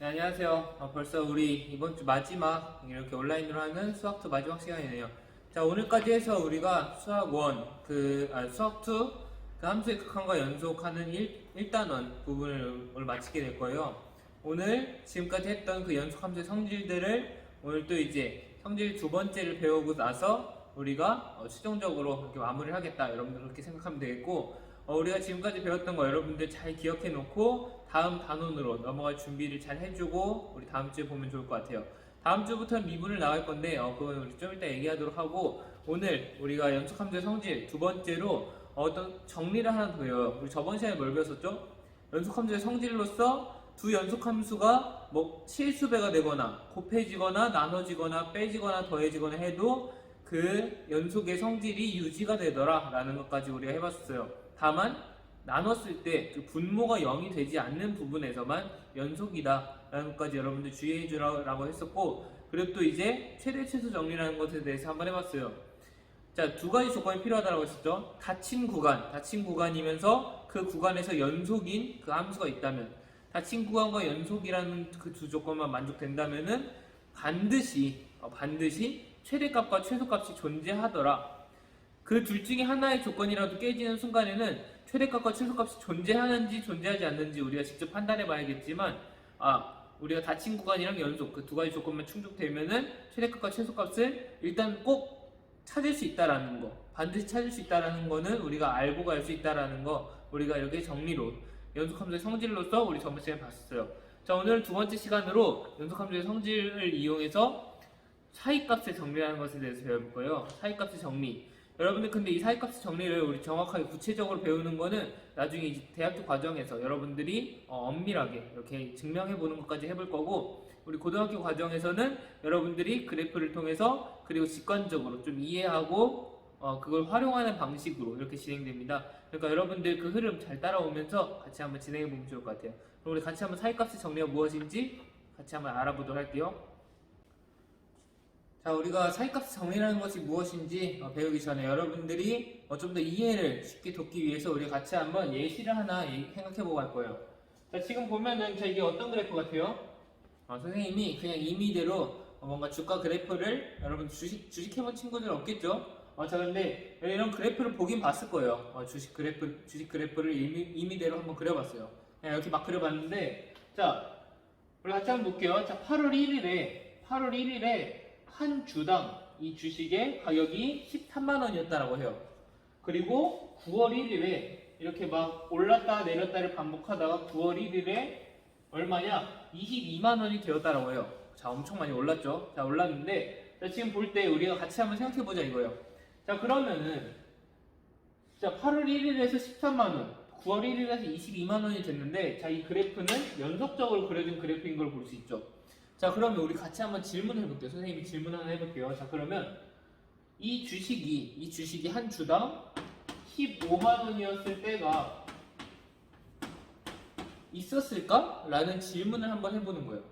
네, 안녕하세요. 벌써 우리 이번 주 마지막 이렇게 온라인으로 하는 수학2 마지막 시간이네요. 자, 오늘까지 해서 우리가 수학 1, 수학 2, 그 함수의 극한과 연속하는 1단원 부분을 오늘 마치게 될 거예요. 오늘 지금까지 했던 그 연속 함수의 성질들을 오늘 또 이제 성질 두 번째를 배우고 나서 우리가 최종적으로 이렇게 마무리를 하겠다. 여러분들 그렇게 생각하면 되겠고, 우리가 지금까지 배웠던 거 여러분들 잘 기억해 놓고 다음 단원으로 넘어갈 준비를 잘 해주고 우리 다음 주에 보면 좋을 것 같아요. 다음 주부터는 미분을 나갈 건데 그건 우리 좀 이따 얘기하도록 하고, 오늘 우리가 연속함수의 성질 두 번째로 어떤 정리를 하나 더 해요. 우리 저번 시간에 뭘 배웠었죠? 연속함수의 성질로서 두 연속함수가 뭐 실수배가 되거나 곱해지거나 나눠지거나 빼지거나 더해지거나 해도 그 연속의 성질이 유지가 되더라 라는 것까지 우리가 해봤어요. 다만 나눴을 때 그 분모가 0이 되지 않는 부분에서만 연속이다 라는 것까지 여러분들 주의해 주라고 했었고, 그리고 또 이제 최대 최소 정리라는 것에 대해서 한번 해봤어요. 자, 두 가지 조건이 필요하다고 했었죠. 닫힌 구간이면서 그 구간에서 연속인 그 함수가 있다면, 닫힌 구간과 연속이라는 그 두 조건만 만족된다면은 반드시 최대값과 최소값이 존재하더라. 그 둘 중에 하나의 조건이라도 깨지는 순간에는 최대값과 최소값이 존재하는지 존재하지 않는지 우리가 직접 판단해 봐야겠지만, 우리가 닫힌 구간이랑 연속 그 두 가지 조건만 충족되면은 최대값과 최소값을 일단 꼭 찾을 수 있다라는 거, 반드시 찾을 수 있다라는 거는 우리가 알고 갈 수 있다라는 거, 우리가 이렇게 정리로 연속함수의 성질로서 우리 저번 시간에 봤었어요. 자, 오늘 두 번째 시간으로 연속함수의 성질을 이용해서 사이값의 정리라는 것에 대해서 배워볼 거예요. 사이값의 정리. 여러분들 근데 이 사이값의 정리를 우리 정확하게 구체적으로 배우는 거는 나중에 이제 대학교 과정에서 여러분들이 엄밀하게 이렇게 증명해 보는 것까지 해볼 거고, 우리 고등학교 과정에서는 여러분들이 그래프를 통해서 그리고 직관적으로 좀 이해하고 그걸 활용하는 방식으로 이렇게 진행됩니다. 그러니까 여러분들 그 흐름 잘 따라오면서 같이 한번 진행해 보면 좋을 것 같아요. 그럼 우리 같이 한번 사이값의 정리가 무엇인지 같이 한번 알아보도록 할게요. 자, 우리가 사이값의 정리라는 것이 무엇인지 배우기 전에 여러분들이 좀 더 이해를 쉽게 돕기 위해서 우리 같이 한번 예시를 하나 생각해보고 갈 거예요. 자, 지금 보면은 이게 어떤 그래프 같아요? 선생님이 그냥 임의대로 뭔가 주가 그래프를, 여러분 주식 해본 친구들 없겠죠? 자, 근데 이런 그래프를 보긴 봤을 거예요. 주식 그래프를 임의대로 한번 그려봤어요. 그냥 이렇게 막 그려봤는데, 자, 우리 같이 한번 볼게요. 자, 8월 1일에 한 주당 이 주식의 가격이 13만원이었다라고 해요. 그리고 9월 1일에 이렇게 막 올랐다 내렸다를 반복하다가 9월 1일에 얼마냐? 22만원이 되었다라고 해요. 자, 엄청 많이 올랐죠? 자, 올랐는데, 자, 지금 볼 때 우리가 같이 한번 생각해보자 이거예요. 자, 그러면은, 자, 8월 1일에서 13만원, 9월 1일에서 22만원이 됐는데, 자, 이 그래프는 연속적으로 그려진 그래프인 걸 볼 수 있죠. 자, 그러면 우리 같이 한번 질문을 해볼게요. 선생님이 질문 하나 해볼게요. 자, 그러면 이 주식이 한 주당 15만원이었을 때가 있었을까? 라는 질문을 한번 해보는 거예요.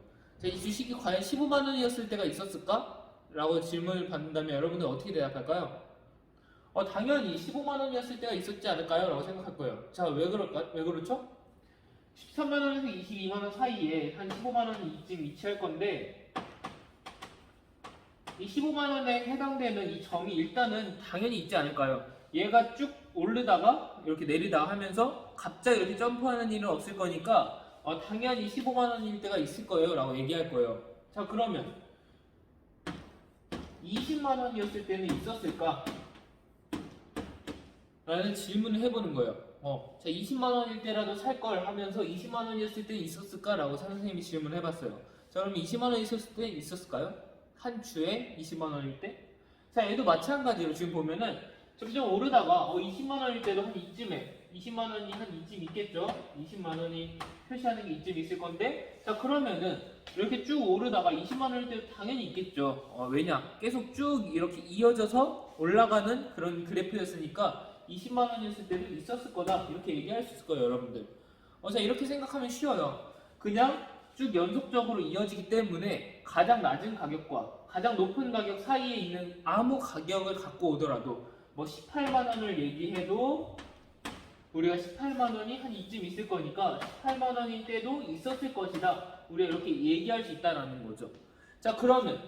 자, 이 주식이 과연 15만원이었을 때가 있었을까? 라고 질문을 받는다면 여러분은 어떻게 대답할까요? 당연히 15만원이었을 때가 있었지 않을까요? 라고 생각할 거예요. 자, 왜 그렇죠? 13만원에서 22만원 사이에 한 15만원이 이쯤 위치할 건데, 이 15만원에 해당되는 이 점이 일단은 당연히 있지 않을까요? 얘가 쭉 오르다가 이렇게 내리다가 하면서 갑자기 이렇게 점프하는 일은 없을 거니까 당연히 15만원일 때가 있을 거예요 라고 얘기할 거예요. 자, 그러면 20만원이었을 때는 있었을까? 라는 질문을 해보는 거예요. 자, 20만원일 때라도 살 걸 하면서 20만원이었을 때 있었을까? 라고 선생님이 질문을 해봤어요. 자, 그럼 20만원 있었을 때 있었을까요? 한 주에 20만원일 때? 자, 얘도 마찬가지로 지금 보면은 점점 오르다가 20만원일 때도 한 이쯤에 20만원이 한 이쯤 있겠죠? 20만원이 표시하는 게 이쯤 있을 건데, 자, 그러면은 이렇게 쭉 오르다가 20만원일 때도 당연히 있겠죠. 왜냐? 계속 쭉 이렇게 이어져서 올라가는 그런 그래프였으니까 20만원이었을 때도 있었을 거다, 이렇게 얘기할 수 있을 거예요, 여러분들. 자, 이렇게 생각하면 쉬워요. 그냥 쭉 연속적으로 이어지기 때문에 가장 낮은 가격과 가장 높은 가격 사이에 있는 아무 가격을 갖고 오더라도 뭐 18만원을 얘기해도 우리가 18만 원이 한 이쯤 있을 거니까 18만 원일 때도 있었을 것이다. 우리가 이렇게 얘기할 수 있다라는 거죠. 자, 그러면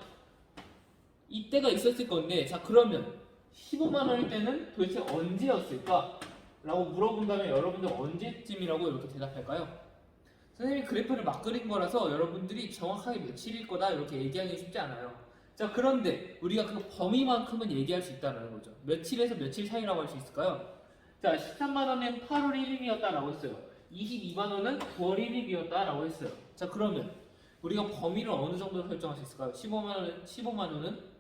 이때가 있었을 건데, 자, 그러면 15만 원일 때는 도대체 언제였을까? 라고 물어본다면 여러분들 언제쯤이라고 이렇게 대답할까요? 선생님이 그래프를 막 그린 거라서 여러분들이 정확하게 며칠일 거다 이렇게 얘기하기 쉽지 않아요. 자, 그런데 우리가 그 범위만큼은 얘기할 수 있다는 거죠. 며칠에서 며칠 사이라고 할 수 있을까요? 자, 13만 원은 8월 1일이었다라고 했어요. 22만 원은 9월 1일이었다라고 했어요. 자, 그러면 우리가 범위를 어느 정도로 설정할 수 있을까요? 15만 원은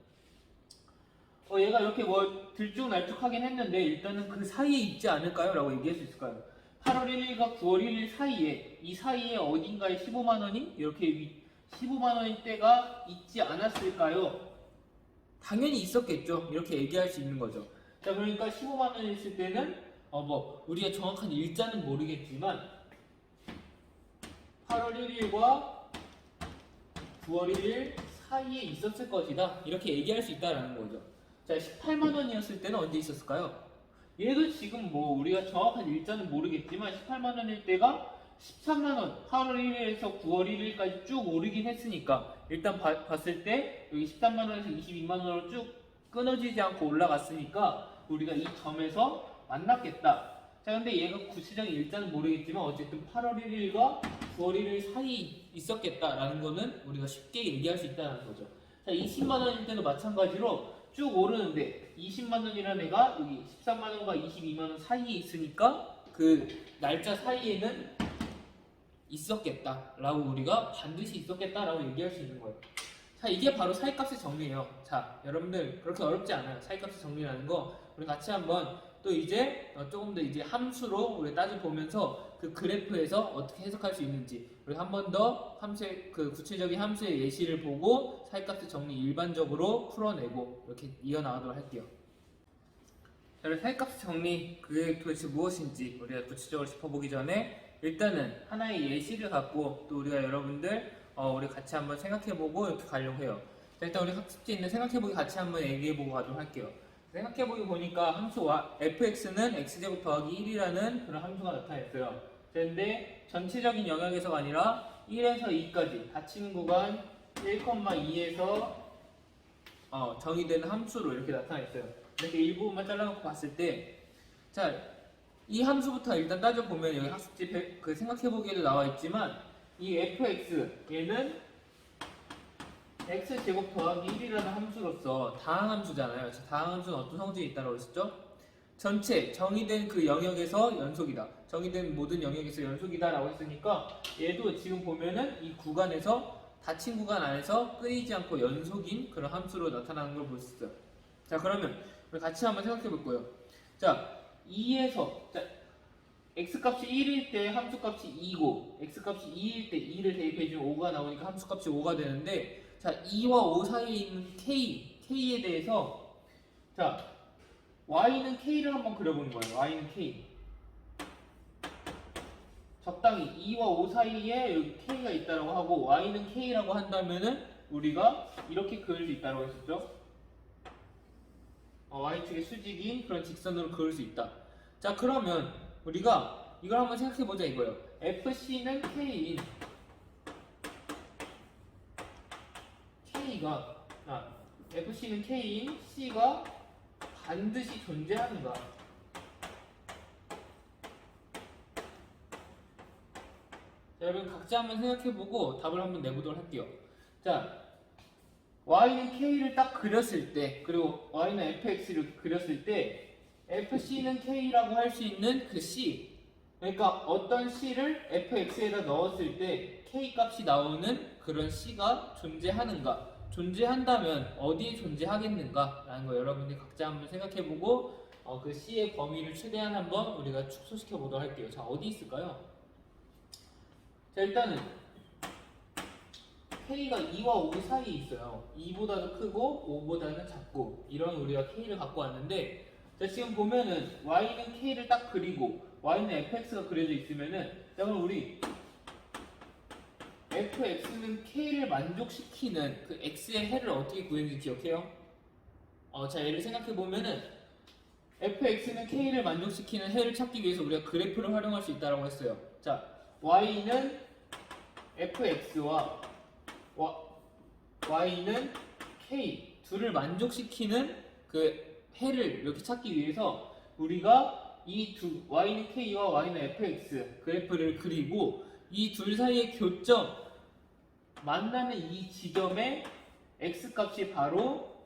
얘가 이렇게 뭐 들쭉날쭉하긴 했는데 일단은 그 사이에 있지 않을까요? 라고 얘기할 수 있을까요? 8월 1일과 9월 1일 사이에 이 사이에 어딘가에 15만 원이 이렇게 15만 원일 때가 있지 않았을까요? 당연히 있었겠죠. 이렇게 얘기할 수 있는 거죠. 자, 그러니까 15만 원이 있을 때는 우리가 정확한 일자는 모르겠지만 8월 1일과 9월 1일 사이에 있었을 것이다. 이렇게 얘기할 수 있다라는 거죠. 자, 18만 원이었을 때는 언제 있었을까요? 얘도 지금 뭐 우리가 정확한 일자는 모르겠지만 18만 원일 때가 13만 원, 8월 1일에서 9월 1일까지 쭉 오르긴 했으니까 일단 봤을 때 여기 13만 원에서 22만 원으로 쭉 끊어지지 않고 올라갔으니까 우리가 이 점에서 만났겠다. 자, 근데 얘가 구체적인 일자는 모르겠지만 어쨌든 8월 1일과 9월 1일 사이에 있었겠다라는 거는 우리가 쉽게 얘기할 수 있다는 거죠. 자, 20만 원일 때도 마찬가지로 쭉 오르는데 20만 원이라는 애가 여기 13만 원과 22만 원 사이에 있으니까 그 날짜 사이에는 있었겠다라고 우리가 반드시 있었겠다라고 얘기할 수 있는 거예요. 자, 이게 바로 사이값의 정리예요. 자, 여러분들 그렇게 어렵지 않아요. 사이값의 정리라는 거 우리 같이 한번 또 이제 조금 더 이제 함수로 우리 따져보면서 그 그래프에서 어떻게 해석할 수 있는지 우리 한 번 더 함수의 그 구체적인 함수의 예시를 보고 사이값의 정리 일반적으로 풀어내고 이렇게 이어나가도록 할게요. 자, 그럼 사이값의 정리 그게 도대체 무엇인지 우리가 구체적으로 짚어보기 전에 일단은 하나의 예시를 갖고 또 우리가 여러분들 우리 같이 한번 생각해보고 이렇게 가려고 해요. 자, 일단 우리 학습지에 있는 생각해보기 같이 한번 얘기해보고 가도록 할게요. 생각해보기 보니까 함수 fx는 x제곱 더하기 1이라는 그런 함수가 나타났어요. 그런데 전체적인 영역에서가 아니라 1에서 2까지 닫힌 구간 1,2에서 정의되는 함수로 이렇게 나타났어요. 이렇게 일부분만 잘라놓고 봤을 때, 자, 이 함수부터 일단 따져보면 여기 학습지 그 생각해보기에도 나와 있지만 이 fx 얘는 x제곱 더하기 1이라는 함수로서 다항함수잖아요. 다항함수는 어떤 성질이 있다고 했었죠? 전체 정의된 그 영역에서 연속이다. 정의된 모든 영역에서 연속이다 라고 했으니까 얘도 지금 보면은 이 구간에서 닫힌 구간 안에서 끊이지 않고 연속인 그런 함수로 나타나는 걸 볼 수 있어요. 자, 그러면 우리 같이 한번 생각해 볼 거예요. 자, 2에서 x값이 1일 때 함수값이 2고 x값이 2일 때 2를 대입해주면 5가 나오니까 함수값이 5가 되는데, 자, 2와 5 사이에 있는 k에 대해서 자, y는 k를 한번 그려보는 거예요. y는 k. 적당히 2와 5 사이에 여기 k가 있다라고 하고 y는 k라고 한다면은 우리가 이렇게 그릴 수 있다고 했었죠. y축의 수직인 그런 직선으로 그릴 수 있다. 자, 그러면 우리가 이걸 한번 생각해보자 이거예요. fc는 k인 fc는 k인 c가 반드시 존재하는가? 자, 여러분 각자 한번 생각해보고 답을 한번 내보도록 할게요. 자, y는 k를 딱 그렸을 때, 그리고 y는 fx를 그렸을 때 fc는 k라고 할 수 있는 그 c, 그러니까 어떤 c를 fx에다 넣었을 때 k 값이 나오는 그런 c가 존재하는가? 존재한다면 어디에 존재하겠는가? 라는 거 여러분들이 각자 한번 생각해보고 그 c의 범위를 최대한 한번 우리가 축소시켜 보도록 할게요. 자, 어디 있을까요? 자, 일단은 k가 2와 5 사이에 있어요. 2보다도 크고 5보다는 작고 이런 우리가 k를 갖고 왔는데, 자, 지금 보면은 y는 k를 딱 그리고 y는 fx가 그려져 있으면은, 자, 그럼 우리 fx는 k를 만족시키는 그 x의 해를 어떻게 구했는지 기억해요? 자, 얘를 생각해 보면은 fx는 k를 만족시키는 해를 찾기 위해서 우리가 그래프를 활용할 수 있다고 했어요. 자, y는 fx와 y는 k 둘을 만족시키는 그 해를 이렇게 찾기 위해서 우리가 이 두 y는 k와 y는 fx 그래프를 그리고 이 둘 사이의 교점 만나는 이 지점의 x값이 바로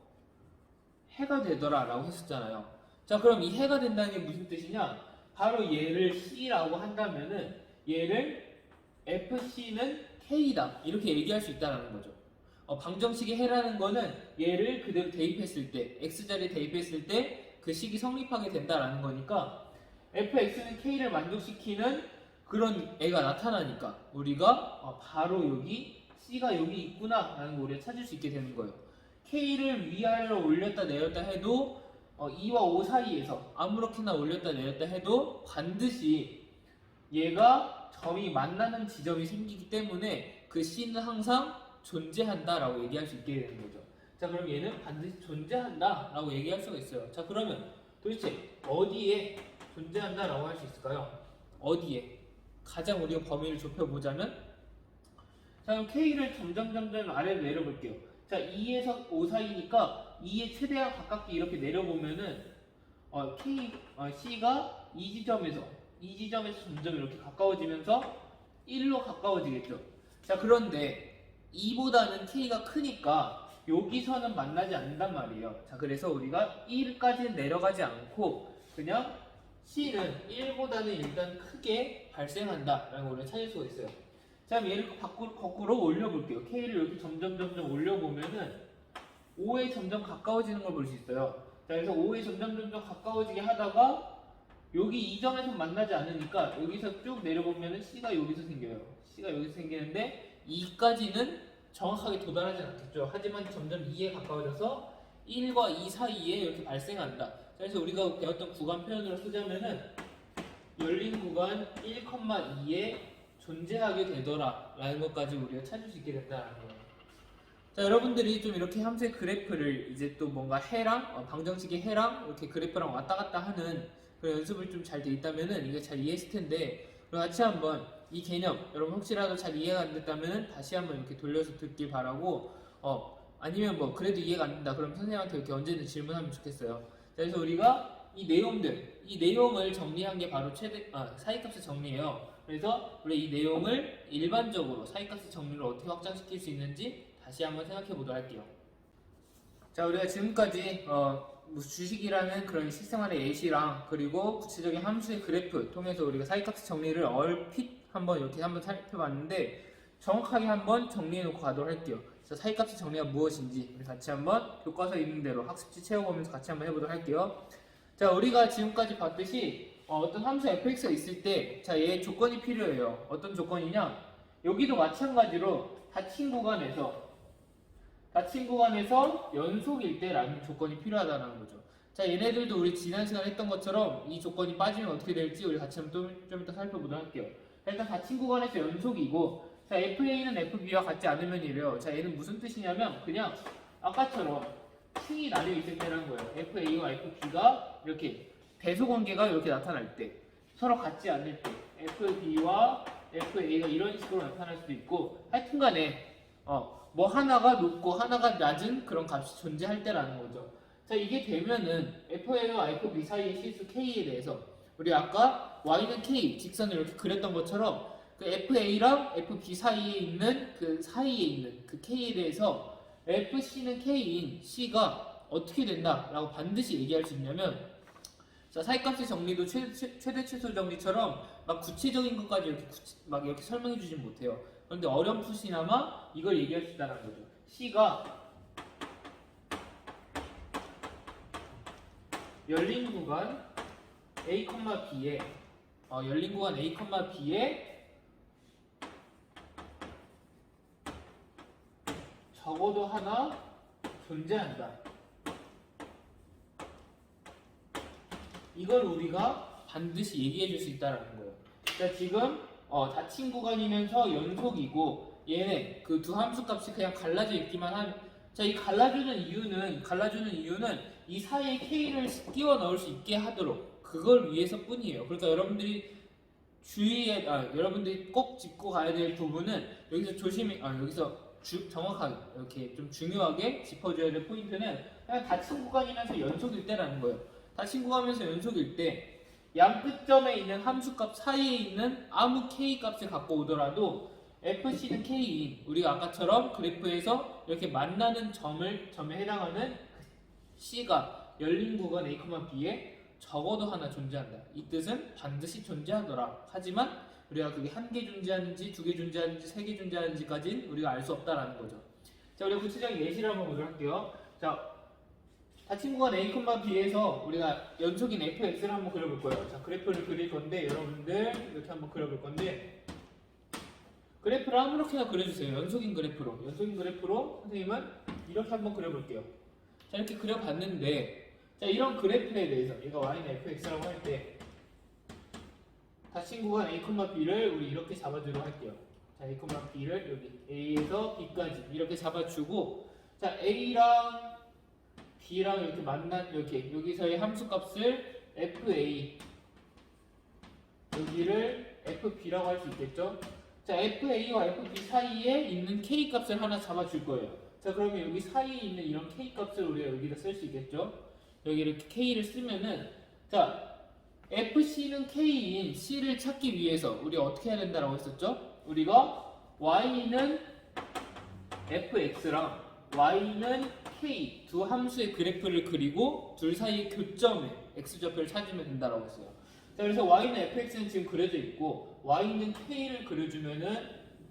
해가 되더라 라고 했었잖아요. 자, 그럼 이 해가 된다는 게 무슨 뜻이냐? 바로 얘를 c라고 한다면은 얘를 fc는 k다 이렇게 얘기할 수 있다는 거죠. 방정식의 해라는 거는 얘를 그대로 대입했을 때 x자리에 대입했을 때 그 식이 성립하게 된다라는 거니까 fx는 k를 만족시키는 그런 애가 나타나니까 우리가 바로 여기 c가 여기 있구나 라는 걸 우리가 찾을 수 있게 되는 거예요. k를 위아래로 올렸다 내렸다 해도 2와 5 사이에서 아무렇게나 올렸다 내렸다 해도 반드시 얘가 점이 만나는 지점이 생기기 때문에 그 c는 항상 존재한다 라고 얘기할 수 있게 되는 거죠. 자, 그럼 얘는 반드시 존재한다 라고 얘기할 수가 있어요. 자, 그러면 도대체 어디에 존재한다 라고 할 수 있을까요? 어디에? 가장 우리가 범위를 좁혀보자면, 자, 그럼 k를 점점 아래로 내려볼게요. 자, 2에서 5 사이니까 2의 최대와 가깝게 이렇게 내려보면은 c가 이 지점에서 점점 이렇게 가까워지면서 1로 가까워지겠죠. 자, 그런데 2보다는 k가 크니까 여기서는 만나지 않는단 말이에요. 자, 그래서 우리가 1까지는 내려가지 않고 그냥 c는 1보다는 일단 크게 발생한다 라는 걸 찾을 수가 있어요. 자, 그럼 얘를 거꾸로 올려볼게요. k를 이렇게 점점 올려보면은 5에 점점 가까워지는 걸 볼 수 있어요. 자, 그래서 5에 점점 가까워지게 하다가 여기 이 점에서 만나지 않으니까 여기서 쭉 내려보면은 c가 여기서 생겨요. c가 여기서 생기는데 2까지는 정확하게 도달하지 않겠죠. 하지만 점점 2에 가까워져서 1과 2 사이에 이렇게 발생한다. 그래서 우리가 배웠던 구간 표현으로 쓰자면은 열린 구간 1,2에 존재하게 되더라 라는 것까지 우리가 찾을 수 있게 된다는 거예요. 자, 여러분들이 좀 이렇게 함수의 그래프를 이제 또 뭔가 해랑 방정식의 해랑 이렇게 그래프랑 왔다 갔다 하는 그런 연습을 좀 잘 돼 있다면은 이게 잘 이해했을 텐데, 그럼 같이 한번 이 개념 여러분 혹시라도 잘 이해가 안 됐다면은 다시 한번 이렇게 돌려서 듣길 바라고, 아니면 뭐 그래도 이해가 안 된다 그럼 선생님한테 이렇게 언제든 질문하면 좋겠어요. 자, 그래서 우리가 이 내용을 정리한 게 바로 사이값의 정리예요. 그래서 우리 이 내용을 일반적으로 사이값의 정리를 어떻게 확장시킬 수 있는지 다시 한번 생각해 보도록 할게요. 자, 우리가 지금까지 뭐 주식이라는 그런 실생활의 예시랑 그리고 구체적인 함수의 그래프 통해서 우리가 사이값의 정리를 얼핏 한번 이렇게 한번 살펴봤는데, 정확하게 한번 정리해 놓고 가도록 할게요. 자, 사이값의 정리가 무엇인지 우리 같이 한번 교과서 있는 대로 학습지 채워보면서 같이 한번 해보도록 할게요. 자, 우리가 지금까지 봤듯이 어떤 함수 fx가 있을 때, 자, 얘 조건이 필요해요. 어떤 조건이냐? 여기도 마찬가지로 닫힌 구간에서 연속일 때라는 조건이 필요하다는 거죠. 자, 얘네들도 우리 지난 시간에 했던 것처럼 이 조건이 빠지면 어떻게 될지 우리 같이 한번 좀 이따 살펴보도록 할게요. 자, 일단 닫힌 구간에서 연속이고, 자, FA는 FB와 같지 않으면 이래요. 자, 얘는 무슨 뜻이냐면 그냥 아까처럼 층이 나뉘어 있을 때라는 거예요. FA와 FB가 이렇게 배소관계가 이렇게 나타날 때, 서로 같지 않을 때 FB와 FA가 이런 식으로 나타날 수도 있고, 하여튼간에 뭐 하나가 높고 하나가 낮은 그런 값이 존재할 때라는 거죠. 자, 이게 되면은 FA와 FB 사이의 실수 K에 대해서 우리 아까 Y는 K 직선을 이렇게 그렸던 것처럼 그 FA랑 FB 사이에 있는 그 K에 대해서 FC는 K인 C가 어떻게 된다라고 반드시 얘기할 수 있냐면, 자, 사이값의 정리도 최대 최소 정리처럼 막 구체적인 것까지 이렇게 설명해 주진 못해요. 그런데 어렴풋이나마 이걸 얘기할 수 있다는 거죠. C가 열린 구간 A, B에 적어도 하나 존재한다. 이걸 우리가 반드시 얘기해 줄 수 있다는 거예요. 자, 지금 닫힌 구간이면서 연속이고 얘네 그 두 함수 값이 그냥 갈라져 있기만 한, 자, 이 갈라주는 이유는 이 사이에 k를 끼워 넣을 수 있게 하도록 그걸 위해서 뿐이에요. 그러니까 여러분들이 꼭 짚고 가야 될 부분은 여기서 여기서 정확하게 이렇게 좀 중요하게 짚어줘야 될 포인트는 그냥 닫힌 구간이면서 연속일 때라는 거예요. 닫힌 구간이면서 연속일 때 양 끝점에 있는 함수값 사이에 있는 아무 k 값을 갖고 오더라도 fc는 k인 우리가 아까처럼 그래프에서 이렇게 만나는 점에 해당하는 c가 열린 구간 a, b에 적어도 하나 존재한다. 이 뜻은 반드시 존재하더라. 하지만 우리가 그게 한 개 존재하는지, 두 개 존재하는지, 세 개 존재하는지까지는 우리가 알 수 없다라는 거죠. 자, 우리가 구체적인 예시를 한번 보도록 할게요. 자, 닫힌 구간 a, b에서 우리가 연속인 fx를 한번 그려볼 거예요. 자, 그래프를 그릴 건데 여러분들 이렇게 한번 그려볼 건데 그래프를 아무렇게나 그려주세요. 연속인 그래프로 선생님은 이렇게 한번 그려볼게요. 자, 이렇게 그려봤는데 자, 이런 그래프에 대해서 얘가 y는 fx라고 할 때 닫힌 구간 a, b를 우리 이렇게 잡아주도록 할게요. 자, a, b를 여기 a에서 b까지 이렇게 잡아주고 자, a랑 b랑 이렇게 이렇게 여기서의 함수값을 fa 여기를 fb라고 할 수 있겠죠? 자, fa와 fb 사이에 있는 k 값을 하나 잡아줄 거예요. 자, 그러면 여기 사이에 있는 이런 k 값을 우리가 여기다 쓸 수 있겠죠? 여기 이렇게 k를 쓰면은 자, fc는 k인 c를 찾기 위해서 우리가 어떻게 해야 된다라고 했었죠? 우리가 y는 fx랑 y는 k 두 함수의 그래프를 그리고 둘 사이의 교점에 x좌표를 찾으면 된다라고 했어요. 자, 그래서 y는 fx는 지금 그려져 있고 y는 k를 그려주면은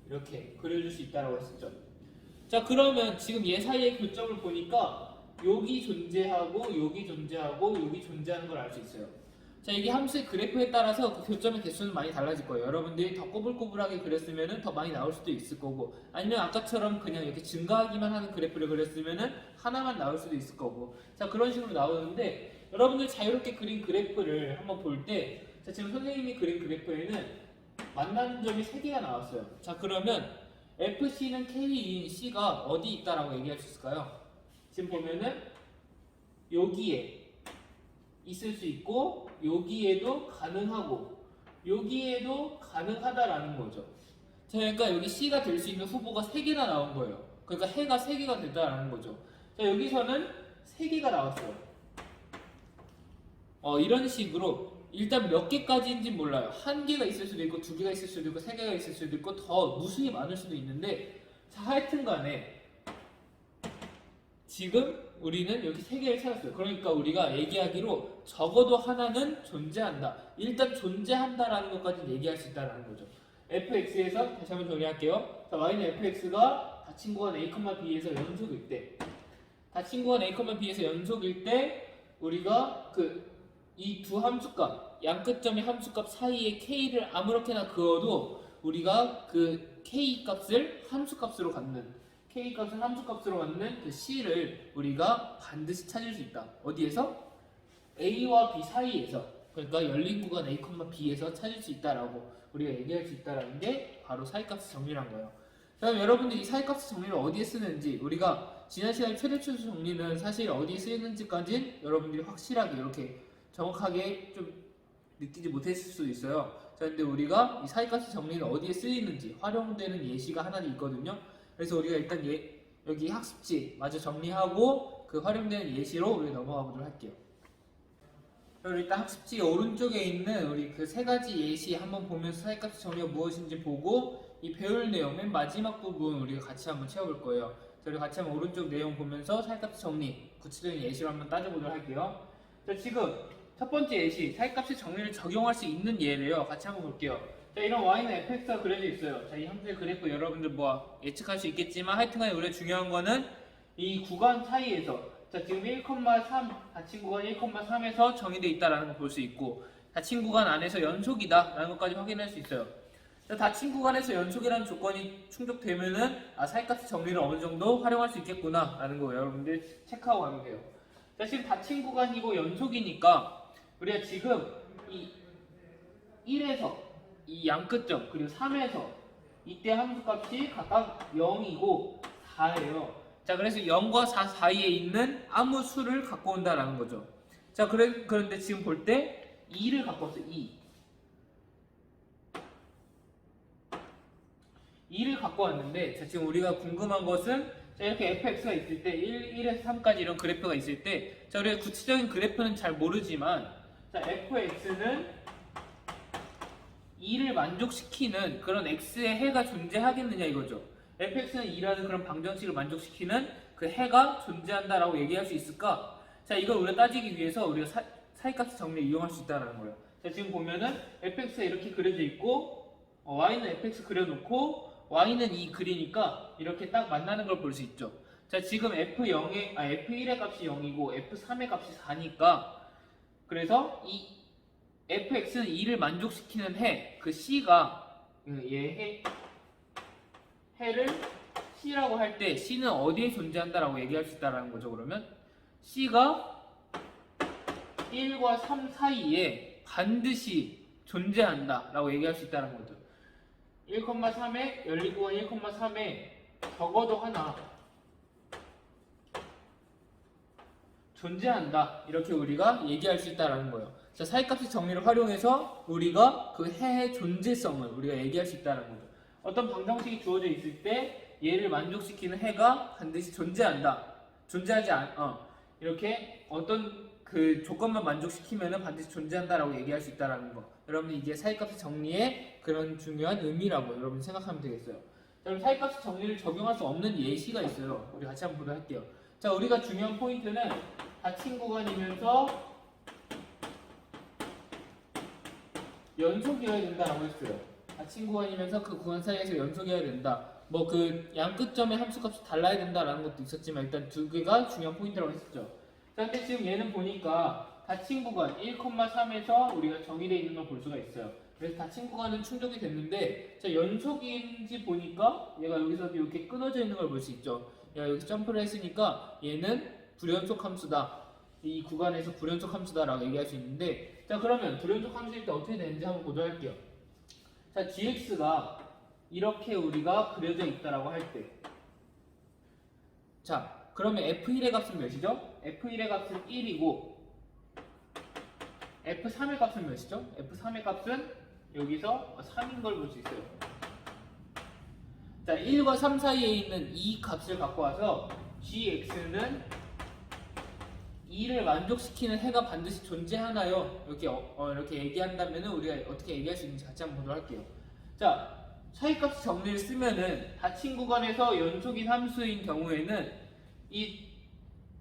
이렇게 그려줄 수 있다라고 했었죠. 자, 그러면 지금 얘 사이의 교점을 보니까 여기 존재하고 여기 존재하고 여기 존재하는 걸 알 수 있어요. 자, 이게 함수의 그래프에 따라서 그 교점의 개수는 많이 달라질 거예요. 여러분들이 더 꼬불꼬불하게 그렸으면 더 많이 나올 수도 있을 거고 아니면 아까처럼 그냥 이렇게 증가하기만 하는 그래프를 그렸으면 하나만 나올 수도 있을 거고 자, 그런 식으로 나오는데 여러분들 자유롭게 그린 그래프를 한번 볼 때 자, 지금 선생님이 그린 그래프에는 만나는 점이 3개가 나왔어요. 자, 그러면 FC는 K인 C가 어디 있다라고 얘기할 수 있을까요? 지금 보면은 여기에 있을 수 있고 여기에도 가능하고 여기에도 가능하다라는 거죠. 자, 그러니까 여기 C가 될 수 있는 후보가 3개나 나온 거예요. 그러니까 해가 3개가 됐다라는 거죠. 자, 여기서는 3개가 나왔어요. 이런 식으로 일단 몇 개까지인지 몰라요. 1개가 있을 수도 있고 2개가 있을 수도 있고 3개가 있을 수도 있고 더 무수히 많을 수도 있는데 자, 하여튼 간에 지금 우리는 여기 3개를 찾았어요. 그러니까 우리가 얘기하기로 적어도 하나는 존재한다. 일단 존재한다라는 것까지 얘기할 수 있다는 거죠. fx에서 다시 한번 정리할게요. 자, y는 fx가 닫힌 구간 a, b에서 연속일 때 닫힌 구간 a, b에서 연속일 때 우리가 이 두 함수값 양 끝점의 함수값 사이에 k를 아무렇게나 그어도 우리가 그 k 값을 함수값으로 갖는 그 c를 우리가 반드시 찾을 수 있다. 어디에서? a와 b 사이에서. 그러니까 열린 구간 a, b에서 찾을 수 있다라고 우리가 얘기할 수 있다라는 게 바로 사이값의 정리란 거예요. 그럼 여러분들 이 사이값의 정리를 어디에 쓰는지 우리가 지난 시간에 최대치수 정리는 사실 어디에 쓰이는지까지는 여러분들이 확실하게 이렇게 정확하게 좀 느끼지 못했을 수도 있어요. 자, 근데 우리가 이 사이값의 정리는 어디에 쓰이는지 활용되는 예시가 하나 있거든요. 그래서 우리가 일단 여기 학습지 마저 정리하고 그 활용되는 예시로 우리 넘어가 보도록 할게요. 그럼 일단 학습지 오른쪽에 있는 우리 그 3가지 예시 한번 보면서 사이값의 정리가 무엇인지 보고 이 배울 내용 맨 마지막 부분 우리가 같이 한번 채워볼 거예요. 저희 같이 한번 오른쪽 내용 보면서 사이값의 정리 구체적인 예시로 한번 따져보도록 할게요. 자, 지금 첫 번째 예시 사이값의 정리를 적용할 수 있는 예래요. 같이 한번 볼게요. 자, 이런 y는 fx가 그려져 있어요. 자, 이 함수의 그래프 여러분들 뭐 예측할 수 있겠지만 하여튼간에 우리가 중요한 거는 이 구간 사이에서 자, 지금 1,3 닫힌 구간 1,3에서 정의되어 있다라는 걸 볼 수 있고 닫힌 구간 안에서 연속이다 라는 것까지 확인할 수 있어요. 자, 닫힌 구간에서 연속이라는 조건이 충족되면은 사이값의 정리를 어느 정도 활용할 수 있겠구나 라는 거 여러분들 체크하고 가면 돼요. 자, 지금 닫힌 구간이고 연속이니까 우리가 지금 이 1에서 이 양끝점 그리고 3에서 이때 함수값이 각각 0이고 4예요. 자, 그래서 0과 4 사이에 있는 아무 수를 갖고 온다라는 거죠. 자, 그런데 지금 볼 때 2를 갖고 왔어요. 2를 갖고 왔는데, 자, 지금 우리가 궁금한 것은, 자, 이렇게 fx가 있을 때 1에서 3까지 이런 그래프가 있을 때, 자, 우리가 구체적인 그래프는 잘 모르지만, 자, fx는 2를 만족시키는 그런 x의 해가 존재하겠느냐 이거죠. fx는 2라는 그런 방정식을 만족시키는 그 해가 존재한다라고 얘기할 수 있을까? 자, 이걸 우리가 따지기 위해서 우리가 사이값의 정리를 이용할 수 있다는 거예요. 자, 지금 보면은 fx가 이렇게 그려져 있고, y는 fx 그려놓고 y는 2 그리니까 이렇게 딱 만나는 걸 볼 수 있죠. 자, 지금 f1의 값이 0이고 f3의 값이 4니까, 그래서 이 fx는 2를 만족시키는 해, 그 c가 해를 c라고 할 때 c는 어디에 존재한다라고 얘기할 수 있다라는 거죠. 그러면 c가 1과 3 사이에 반드시 존재한다라고 얘기할 수 있다는 거죠. 1,3에 1,2와 1,3에 적어도 하나 존재한다, 이렇게 우리가 얘기할 수 있다라는 거예요. 자, 사이값의 정리를 활용해서 우리가 그 해의 존재성을 우리가 얘기할 수 있다는 거죠. 어떤 방정식이 주어져 있을 때 얘를 만족시키는 해가 반드시 존재한다. 이렇게 어떤 그 조건만 만족시키면은 반드시 존재한다라고 얘기할 수 있다라는 거. 여러분, 이게 사이값의 정리의 그런 중요한 의미라고 여러분 생각하면 되겠어요. 자, 그럼 사이값의 정리를 적용할 수 없는 예시가 있어요. 우리 같이 한번 보도록 할게요. 자, 우리가 중요한 포인트는 닫힌 구간이면서 연속이어야 된다라고 했어요. 닫힌 구간이면서 그 구간 사이에서 연속이어야 된다. 뭐 그 양끝점의 함수값이 달라야 된다라는 것도 있었지만 일단 두 개가 중요한 포인트라고 했었죠. 자, 근데 지금 얘는 보니까 닫힌 구간 1,3에서 우리가 정의되어 있는 걸 볼 수가 있어요. 그래서 닫힌 구간은 충족이 됐는데, 자, 연속인지 보니까 얘가 여기서 이렇게 끊어져 있는 걸 볼 수 있죠. 얘가 여기서 점프를 했으니까 얘는 불연속 함수다. 이 구간에서 불연속 함수다라고 얘기할 수 있는데, 자, 그러면 불연속 함수일 때 어떻게 되는지 한번 보도록 할게요. 자, gx가 이렇게 우리가 그려져 있다라고 할 때, 자, 그러면 f1의 값은 몇이죠? f1의 값은 1이고 f3의 값은 몇이죠? f3의 값은 여기서 3인 걸 볼 수 있어요. 자, 1과 3 사이에 있는 이 값을 갖고 와서 gx는 2를 만족시키는 해가 반드시 존재하나요? 이렇게 얘기한다면 우리가 어떻게 얘기할 수 있는지 같이 한번 보도록 할게요. 자, 차이값 정리를 쓰면은 닫힌 구간에서 연속인 함수인 경우에는 이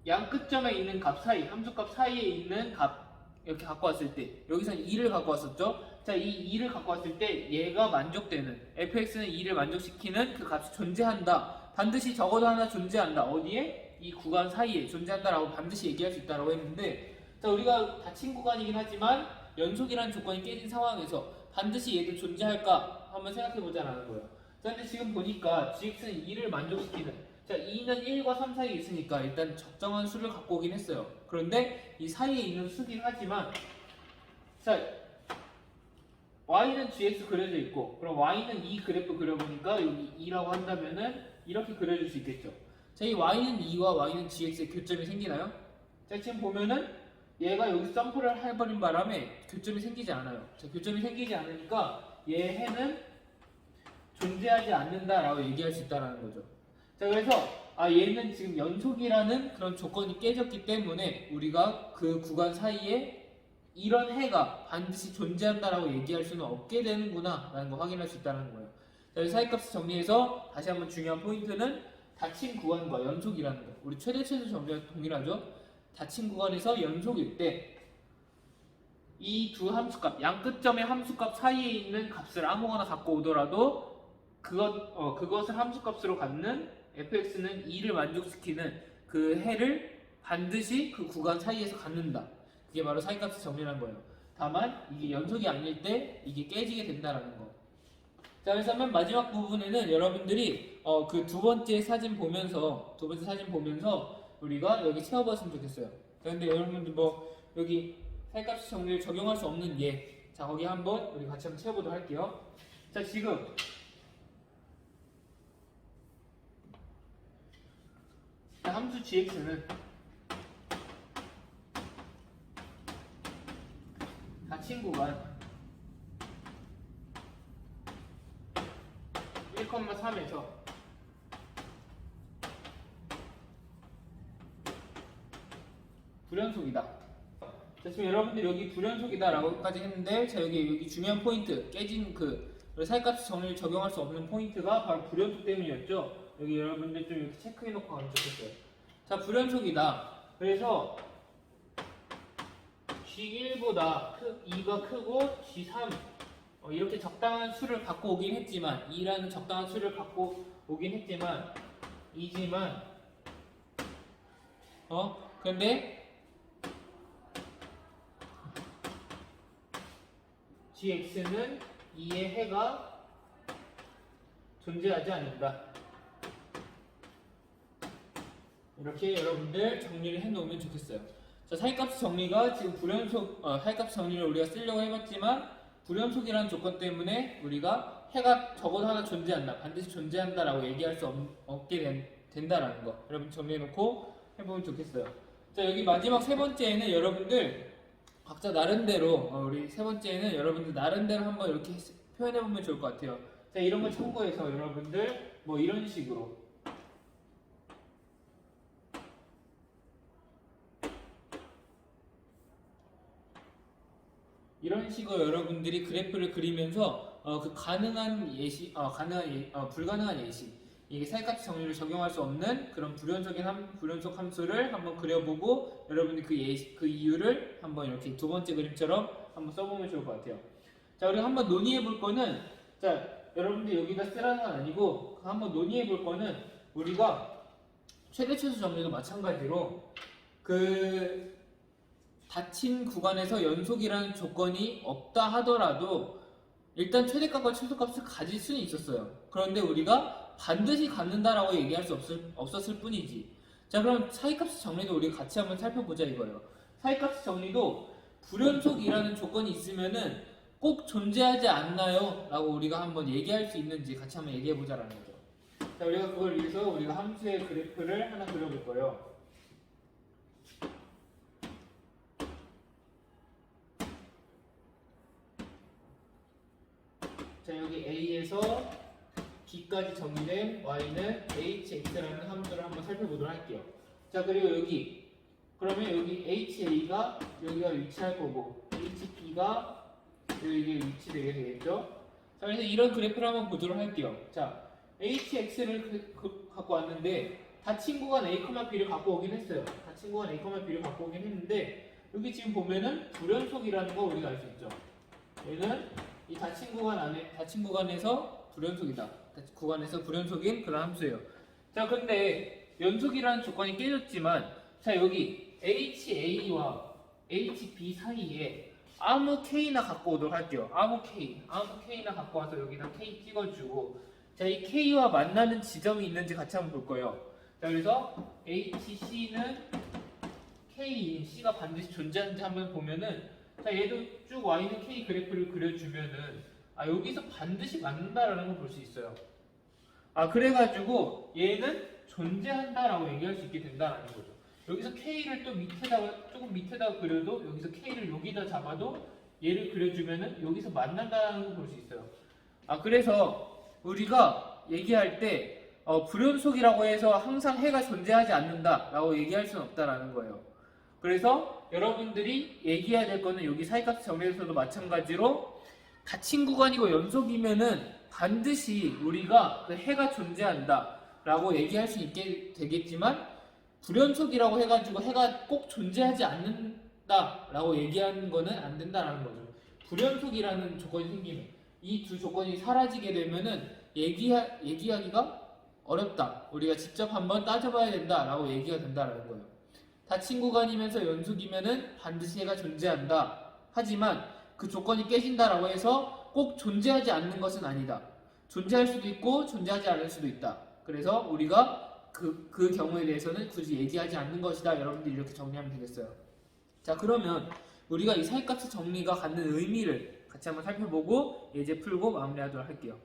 양끝점에 있는 값 사이, 함수값 사이에 있는 값 이렇게 갖고 왔을 때, 여기서는 2를 갖고 왔었죠. 자, 이 2를 갖고 왔을 때 얘가 만족되는, fx는 2를 만족시키는 그 값이 존재한다. 반드시 적어도 하나 존재한다. 어디에? 이 구간 사이에 존재한다라고 반드시 얘기할 수 있다라고 했는데, 자, 우리가 닫힌 구간이긴 하지만 연속이라는 조건이 깨진 상황에서 반드시 얘도 존재할까 한번 생각해보자라는 거예요. 자, 근데 지금 보니까 gx는 2를 만족시키는, 자, 2는 1과 3 사이에 있으니까 일단 적정한 수를 갖고 오긴 했어요. 그런데 이 사이에 있는 수긴 하지만, 자, y는 gx 그려져 있고, 그럼 y는 이 그래프 그려보니까 여기 2라고 한다면은 이렇게 그려줄 수 있겠죠. 자, 이 y는 2와 y는 gx의 교점이 생기나요? 자, 지금 보면은 얘가 여기서 점프를 해버린 바람에 교점이 생기지 않아요. 자, 교점이 생기지 않으니까 얘 해는 존재하지 않는다라고 얘기할 수 있다는 거죠. 자, 그래서 얘는 지금 연속이라는 그런 조건이 깨졌기 때문에 우리가 그 구간 사이에 이런 해가 반드시 존재한다라고 얘기할 수는 없게 되는구나 라는 거 확인할 수 있다는 거예요. 자, 사이값을 정리해서 다시 한번 중요한 포인트는 닫힌 구간과 연속이라는 거. 우리 최대 최소 정리와 동일하죠. 닫힌 구간에서 연속일 때 이 두 함수값, 양끝점의 함수값 사이에 있는 값을 아무거나 갖고 오더라도 그것을 함수값으로 갖는 fx는 2를 만족시키는 그 해를 반드시 그 구간 사이에서 갖는다. 그게 바로 사이값의 정리라는 거예요. 다만 이게 연속이 아닐 때 이게 깨지게 된다라는 거. 자, 그래서 맨 마지막 부분에는 여러분들이 그 두 번째 사진 보면서 우리가 여기 채워봤으면 좋겠어요. 그런데 여러분들 뭐 여기 사이값의 정리를 적용할 수 없는 예, 자, 거기 한번 우리 같이 한번 채워보도록 할게요. 자, 지금 함수 gx는 닫힌 구간 1,3에서 불연속이다. 자, 지금 여러분들 여기 불연속이다 라고까지 했는데, 자, 여기 중요한 포인트, 깨진 사이값 정리를 적용할 수 없는 포인트가 바로 불연속 때문이었죠. 여기 여러분들 좀 이렇게 체크해놓고 가면 좋겠어요. 자, 불연속이다. 그래서 G1보다 2가 크고 G3 이렇게 적당한 수를 갖고 오긴 했지만, 2라는 적당한 수를 갖고 오긴 했지만, 근데 gx는 2의 해가 존재하지 않는다. 이렇게 여러분들 정리를 해놓으면 좋겠어요. 자, 사이값 정리가 지금 사이값 정리를 우리가 쓰려고 해봤지만, 불연속이라는 조건 때문에 우리가 해가 적어도 하나 존재한다, 반드시 존재한다라고 얘기할 수 없게 된다라는 거 여러분 정리해놓고 해보면 좋겠어요. 자, 여기 마지막 세 번째에는 여러분들 각자 나름대로 우리 세 번째에는 여러분들 나름대로 한번 이렇게 표현해보면 좋을 것 같아요. 자, 이런 걸 참고해서 여러분들 뭐 이런 식으로 여러분들이 그래프를 그리면서 그 불가능한 예시, 이게 사이값 정리를 적용할 수 없는 그런 불연속 함수를 한번 그려보고 여러분들 그 이유를 한번 이렇게 두 번째 그림처럼 한번 써보면 좋을 것 같아요. 자, 우리가 한번 논의해볼 거는, 자, 여러분들 여기다 쓰라는 건 아니고 한번 논의해볼 거는, 우리가 최대 최소 정리도 마찬가지로 그 닫힌 구간에서 연속이라는 조건이 없다 하더라도 일단 최대값과 최소값을 가질 수는 있었어요. 그런데 우리가 반드시 갖는다라고 얘기할 수 없었을 뿐이지. 자, 그럼 사이값 정리도 우리가 같이 한번 살펴보자 이거예요. 사이값 정리도 불연속이라는 조건이 있으면은 꼭 존재하지 않나요? 라고 우리가 한번 얘기할 수 있는지 같이 한번 얘기해보자라는 거죠. 자, 우리가 그걸 위해서 우리가 함수의 그래프를 하나 그려볼 거예요. 자, 여기 A에서 B까지 정의된 Y는 HX라는 함수를 한번 살펴보도록 할게요. 자, 그리고 그러면 여기 HA가 여기가 위치할 거고, HB가 여기에 위치되게 되겠죠? 자, 그래서 이런 그래프를 한번 보도록 할게요. 자, HX를 갖고 왔는데, 닫힌 구간 A, B를 갖고 오긴 했어요. 닫힌 구간 A, B를 갖고 오긴 했는데, 여기 지금 보면은 불연속이라는 거 우리가 알 수 있죠. 얘는 이 닫힌 구간에서 불연속이다. 구간에서 불연속인 그런 함수예요. 자, 근데 연속이라는 조건이 깨졌지만, 자, 여기 HA와 HB 사이에 아무 K나 갖고 오도록 할게요. 아무 K나 갖고 와서 여기다 K 찍어주고, 자, 이 K와 만나는 지점이 있는지 같이 한번 볼 거예요. 자, 그래서 HC는 K인 C가 반드시 존재하는지 한번 보면은, 자, 얘도 쭉 Y는 K 그래프를 그려주면은 여기서 반드시 맞는다라는 걸 볼 수 있어요. 그래가지고 얘는 존재한다라고 얘기할 수 있게 된다라는 거죠. 여기서 K를 또 조금 밑에다가 그려도, 여기서 K를 여기다 잡아도 얘를 그려주면은 여기서 만난다는 걸 볼 수 있어요. 그래서 우리가 얘기할 때 불연속이라고 해서 항상 해가 존재하지 않는다라고 얘기할 수는 없다라는 거예요. 그래서 여러분들이 얘기해야 될 거는, 여기 사이값 정리에서도 마찬가지로 닫힌 구간이고 연속이면은 반드시 우리가 그 해가 존재한다 라고 얘기할 수 있게 되겠지만, 불연속이라고 해가지고 해가 꼭 존재하지 않는다 라고 얘기하는 거는 안 된다라는 거죠. 불연속이라는 조건이 생기면, 이 두 조건이 사라지게 되면은 얘기하기가 어렵다, 우리가 직접 한번 따져봐야 된다 라고 얘기가 된다라는 거예요. 닫힌 구간이면서 연속이면은 반드시 해가 존재한다. 하지만 그 조건이 깨진다라고 해서 꼭 존재하지 않는 것은 아니다. 존재할 수도 있고 존재하지 않을 수도 있다. 그래서 우리가 그 경우에 대해서는 굳이 얘기하지 않는 것이다. 여러분들이 이렇게 정리하면 되겠어요. 자, 그러면 우리가 이 사이값의 정리가 갖는 의미를 같이 한번 살펴보고 예제 풀고 마무리하도록 할게요.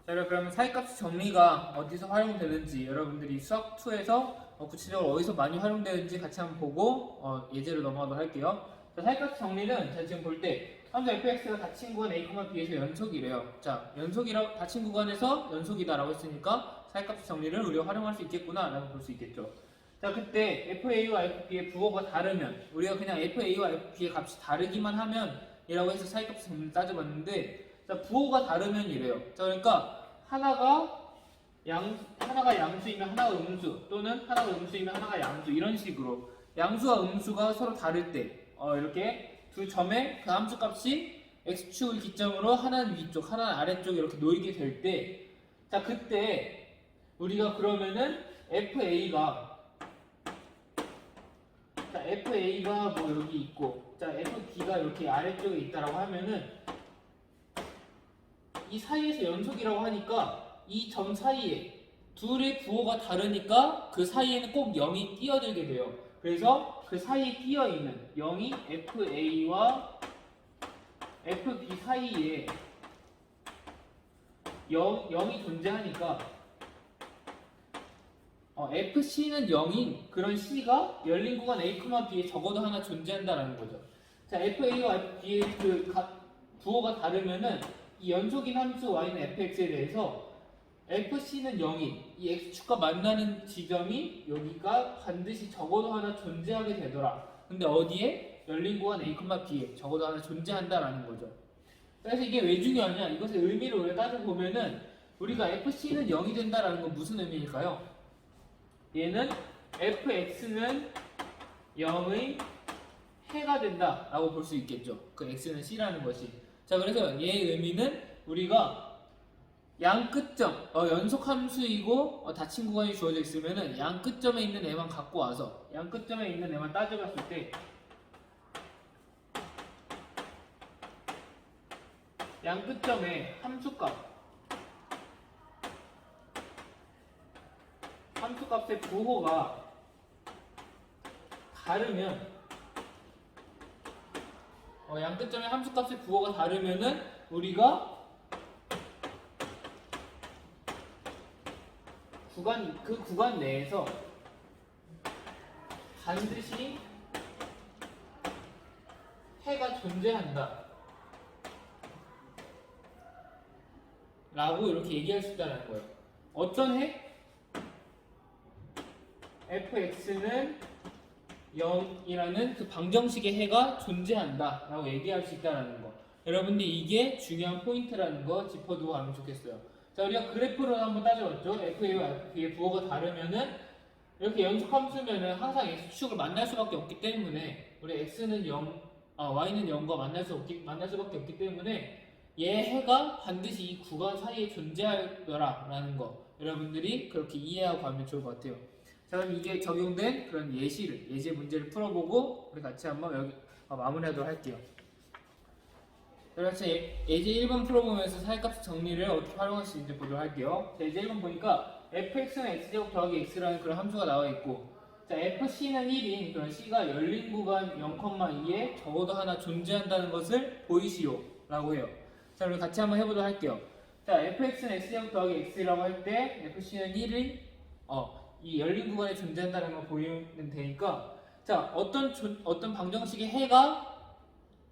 자, 그러면 사이값 정리가 어디서 활용되는지 여러분들이 수학 2에서 구체적으로 어디서 많이 활용되는지 같이 한번 보고 예제로 넘어가도록 할게요. 자, 사이값 정리는 자, 지금 볼 때 함수 fx가 닫힌 구간 a, b에서 연속이래요. 자, 연속이라 닫힌 구간에서 연속이다라고 했으니까 사이값 정리를 우리가 활용할 수 있겠구나라고 볼 수 있겠죠. 자, 그때 fa와 fb의 부호가 다르면 우리가 그냥 fa와 fb의 값이 다르기만 하면 이라고 해서 사이값 정리를 따져봤는데, 자, 부호가 다르면 이래요. 자, 그러니까 하나가 양수이면 하나가 음수, 또는 하나가 음수이면 하나가 양수, 이런 식으로 양수와 음수가 서로 다를 때 이렇게 두 점의 그 함수 값이 x축을 기점으로 하나는 위쪽, 하나는 아래쪽 이렇게 놓이게 될 때, 자, 그때 우리가 그러면은 FA가 뭐 여기 있고, 자, FB가 이렇게 아래쪽에 있다라고 하면은 이 사이에서 연속이라고 하니까 이 점 사이에 둘의 부호가 다르니까 그 사이에는 꼭 0이 끼어들게 돼요. 그래서 그 사이에 끼어있는 0이 FA와 FB 사이에 0이 존재하니까 FC는 0인 그런 C가 열린 구간 A, B에 적어도 하나 존재한다라는 거죠. 자, FA와 FB의 그 부호가 다르면은 이 연속인 함수 y는 fx에 대해서 fc는 0인 이 x축과 만나는 지점이 여기가 반드시 적어도 하나 존재하게 되더라. 근데 어디에? 열린 구간 a, b에 적어도 하나 존재한다라는 거죠. 그래서 이게 왜 중요하냐? 이것의 의미를 우리가 따져보면은 우리가 fc는 0이 된다라는 건 무슨 의미일까요? 얘는 fx는 0의 해가 된다라고 볼 수 있겠죠. 그 x는 c라는 것이. 자, 그래서 얘의 의미는 우리가 양 끝점, 연속 함수이고 닫힌 구간이 주어져 있으면은 양 끝점에 있는 애만 갖고 와서 양 끝점에 있는 애만 따져봤을 때 양 끝점의 함수값의 부호가 다르면 양 끝점의 함수값의 부호가 다르면은 우리가 그 구간 내에서 반드시 해가 존재한다 라고 이렇게 얘기할 수 있다는 거예요. 어떤 해? fx는 0이라는 그 방정식의 해가 존재한다 라고 얘기할 수 있다는 거. 여러분들이 이게 중요한 포인트라는 거 짚어두고 가면 좋겠어요. 자, 우리가 그래프로 한번 따져봤죠. FA와 FB의 부호가 다르면은 이렇게 연속 함수면은 항상 x축을 만날 수밖에 없기 때문에 우리 x는 0, y는 0과 만날 수밖에 없기 때문에 얘 해가 반드시 이 구간 사이에 존재할 거라는 거 여러분들이 그렇게 이해하고 가면 좋을 것 같아요. 자, 그럼 이게 적용된 그런 예제 문제를 풀어보고 우리 같이 한번 여기 마무리하도록 할게요. 그래서 예제 1번 풀어보면서 사이값 정리를 어떻게 활용할 수 있는지 보도록 할게요. 자, 예제 1번 보니까 fx는 x제곱 더하기 x라는 그런 함수가 나와 있고, 자, fc는 1인 그런 c가 열린 구간 0,2에 적어도 하나 존재한다는 것을 보이시오 라고 해요. 자, 우리 같이 한번 해보도록 할게요. 자, fx는 x제곱 더하기 x라고 할 때 fc는 1인 이 열린 구간에 존재한다는 걸 보이면 되니까, 자, 어떤 방정식의 해가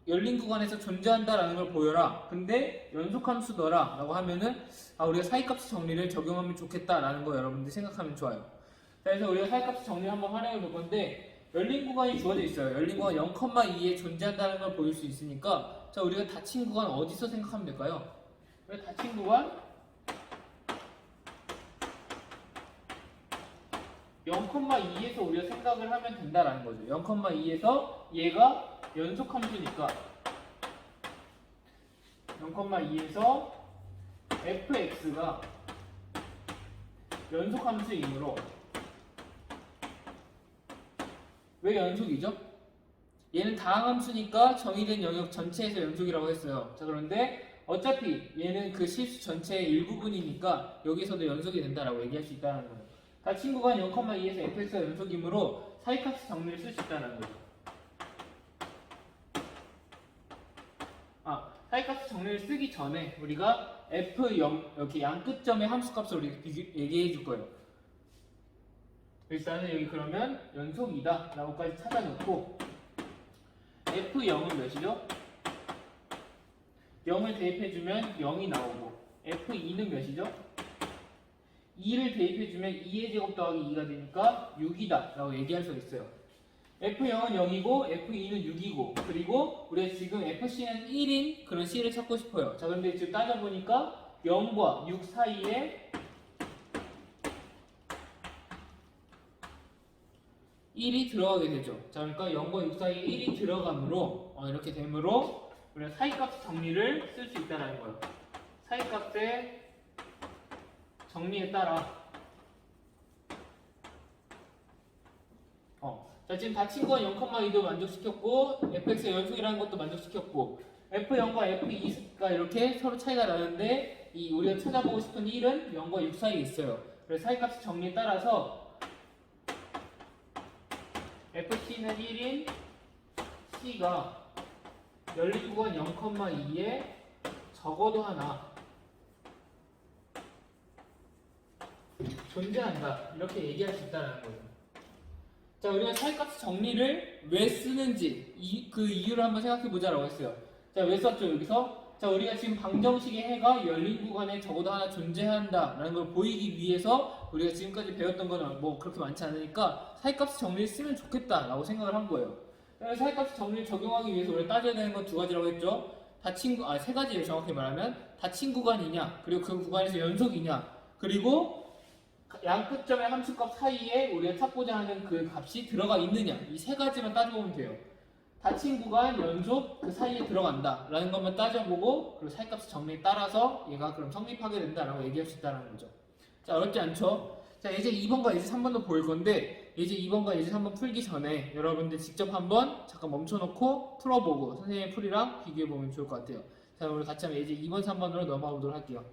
열린 구간에서 존재한다라는 걸 보여라. 근데 연속함수더라 라고 하면은 우리가 사이값 정리를 적용하면 좋겠다라는 거 여러분들이 생각하면 좋아요. 자, 그래서 우리가 사이값 정리 한번 활용해 볼 건데, 열린 구간이 주어져 있어요. 열린 구간 0,2에 존재한다는 걸 보일 수 있으니까, 자, 우리가 닫힌 구간 어디서 생각하면 될까요? 우리가 닫힌 구간 0,2에서 우리가 생각을 하면 된다라는 거죠. 0,2에서 얘가 연속함수니까 0,2에서 fx가 연속함수이므로, 왜 연속이죠? 얘는 다항함수니까 정의된 영역 전체에서 연속이라고 했어요. 자, 그런데 어차피 얘는 그 실수 전체의 일부분이니까 여기서도 연속이 된다라고 얘기할 수 있다는 거예요. 닫힌 구간 0,2에서 fx가 연속이므로 사이값 정리를 쓸 수 있다는 거죠. 사이값 정리를 쓰기 전에 우리가 f0 이렇게 양끝점의 함수값을 우리 얘기해 줄 거예요. 일단은 여기 그러면 연속이다 라고까지 찾아놓고 f0은 몇이죠? 0을 대입해주면 0이 나오고 f2는 몇이죠? 2를 대입해주면 2의 제곱 더하기 2가 되니까 6이다 라고 얘기할 수 있어요. f0은 0이고 f2는 6이고 그리고 우리가 지금 fc는 1인 그런 c를 찾고 싶어요. 자, 그런데 지금 따져보니까 0과 6 사이에 1이 들어가게 되죠. 자, 그러니까 0과 6 사이에 1이 들어가므로 이렇게 되므로 우리가 사이값 정리를 쓸 수 있다는 거예요. 사이값의 정리에 따라 자, 지금 닫힌 건 0,2도 만족시켰고 fx의 연속이라는 것도 만족시켰고 f0과 f2가 이렇게 서로 차이가 나는데 이 우리가 찾아보고 싶은 1은 0과 6 사이에 있어요. 그래서 사이값의 정리에 따라서 fc는 1인 c가 열린 구간 0,2에 적어도 하나 존재한다 이렇게 얘기할 수 있다는 거예요. 자, 우리가 사이값 정리를 왜 쓰는지 그 이유를 한번 생각해 보자라고 했어요. 자, 왜 썼죠 여기서? 자, 우리가 지금 방정식의 해가 열린 구간에 적어도 하나 존재한다라는 걸 보이기 위해서 우리가 지금까지 배웠던 거는 뭐 그렇게 많지 않으니까 사이값 정리를 쓰면 좋겠다라고 생각을 한 거예요. 그래서 사이값 정리를 적용하기 위해서 우리가 따져야 되는 건 두 가지라고 했죠. 세 가지를 정확히 말하면 닫힌 구간이냐, 그리고 그 구간에서 연속이냐, 그리고 양끝점의 함수값 사이에 우리가 찾고자 하는 그 값이 들어가 있느냐, 이 세 가지만 따져보면 돼요. 닫힌 구간, 연속, 그 사이에 들어간다 라는 것만 따져보고 그리고 사이값 정리에 따라서 얘가 그럼 성립하게 된다라고 얘기할 수 있다는 거죠. 자, 어렵지 않죠? 자, 이제 2번과 예제 3번도 보일 건데 예제 2번과 예제 3번 풀기 전에 여러분들 직접 한번 잠깐 멈춰놓고 풀어보고 선생님의 풀이랑 비교해보면 좋을 것 같아요. 자, 우리 같이 한번 예제 2번, 3번으로 넘어가 보도록 할게요.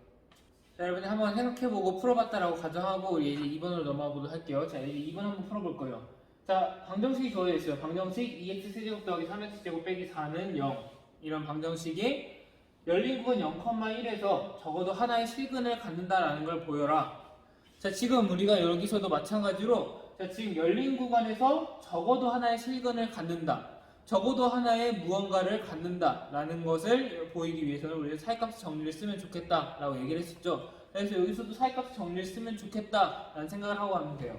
자, 여러분들 한번 해석해보고 풀어봤다라고 가정하고 우리 예제 2번으로 넘어가 보도록 할게요. 자, 예제 2번 한번 풀어볼 거예요. 자, 방정식이 주어져 있어요. 방정식 2x 세제곱 더하기 3x 제곱 빼기 4는 0 이런 방정식이 열린 구간 0,1에서 적어도 하나의 실근을 갖는다라는 걸 보여라. 자, 지금 우리가 여기서도 마찬가지로 자, 지금 열린 구간에서 적어도 하나의 실근을 갖는다. 적어도 하나의 무언가를 갖는다라는 것을 보이기 위해서는 우리가 사이값 정리를 쓰면 좋겠다라고 얘기를 했었죠. 그래서 여기서도 사이값 정리를 쓰면 좋겠다라는 생각을 하고 하면 돼요.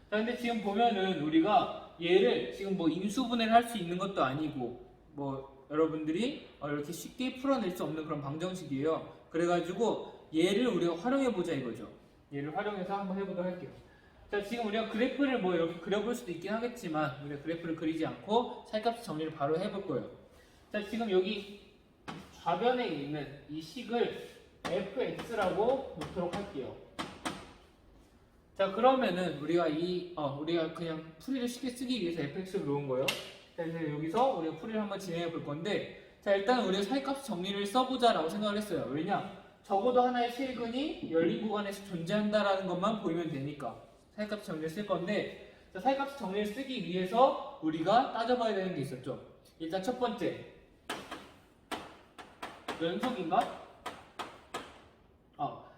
자, 근데 지금 보면은 우리가 얘를 지금 뭐 인수분해를 할 수 있는 것도 아니고 뭐 여러분들이 이렇게 쉽게 풀어낼 수 없는 그런 방정식이에요. 그래가지고 얘를 우리가 활용해보자 이거죠. 얘를 활용해서 한번 해보도록 할게요. 자, 지금 우리가 그래프를 뭐 이렇게 그려볼 수도 있긴 하겠지만 우리가 그래프를 그리지 않고 사이값 정리를 바로 해볼 거예요. 자, 지금 여기 좌변에 있는 이 식을 fx라고 놓도록 할게요. 자, 그러면은 우리가 우리가 그냥 풀이를 쉽게 쓰기 위해서 fx를 놓은 거예요. 자, 그래서 여기서 우리가 풀이를 한번 진행해 볼 건데, 자, 일단 우리가 사이값 정리를 써보자라고 생각을 했어요. 왜냐? 적어도 하나의 실근이 열린 구간에서 존재한다라는 것만 보이면 되니까 사이값 정리를 쓸 건데, 자, 사이값 정리를 쓰기 위해서 우리가 따져봐야 되는 게 있었죠. 일단 첫 번째, 연속인가?